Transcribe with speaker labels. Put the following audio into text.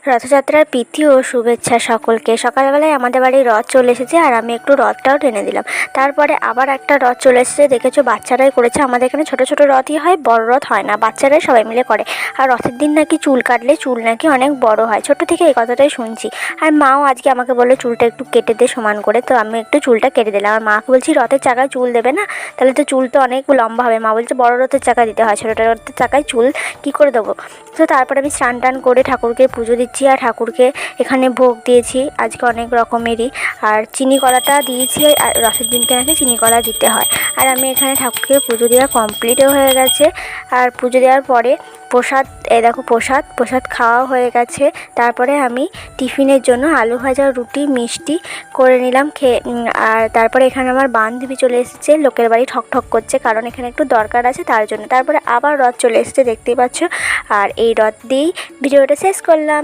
Speaker 1: রথযাত্রার প্রীতি ও শুভেচ্ছা সকলকে। সকালবেলায় আমাদের বাড়ি রথ চলে এসেছে আর আমি একটু রথটাও টেনে দিলাম। তারপরে আবার একটা রথ চলে এসেছে, দেখেছো বাচ্চারাই করেছে। আমাদের এখানে ছোট ছোট রথই হয়, বড় রথ হয় না, বাচ্চারাই সবাই মিলে করে। আর রথের দিন নাকি চুল কাটলে চুল নাকি অনেক বড় হয়, ছোট থেকে এই কথাটাই শুনছি। আর মাও আজকে আমাকে বললো চুলটা একটু কেটে দে সমান করে, তো আমি একটু চুলটা কেটে দিলাম। আর মাকে বলছি রথের চাকায় চুল দেবে না, তাহলে তো চুল তো অনেক লম্বা হবে। মা বলছে বড় রথের চাকা দিতে হয়, ছোটো রথের চাকায় চুল কী করে দেবো। তো তারপরে আমি স্নান টান করে ঠাকুরকে পুজো দিচ্ছি আর ঠাকুরকে এখানে ভোগ দিয়েছি আজকে অনেক রকমেরই। আর চিনি কলাটা দিয়েছি, আর রথের দিনকে নাকি চিনি কলা দিতে হয়। আর আমি এখানে ঠাকুরকে পুজো দেওয়া কমপ্লিটও হয়ে গেছে। আর পুজো দেওয়ার পরে প্রসাদ, দেখো প্রসাদ খাওয়া হয়ে গেছে। তারপরে আমি টিফিনের জন্য আলু ভাজা, রুটি, মিষ্টি করে নিলাম খেয়ে। আর তারপরে এখানে আমার বান্ধবী চলে এসেছে, লোকের বাড়ি ঠক করছে, কারণ এখানে একটু দরকার আছে তার জন্য। তারপরে আবার রথ চলে এসেছে, দেখতেই পাচ্ছ। আর এই রথ দিয়েই ভিডিওটা শেষ করলাম।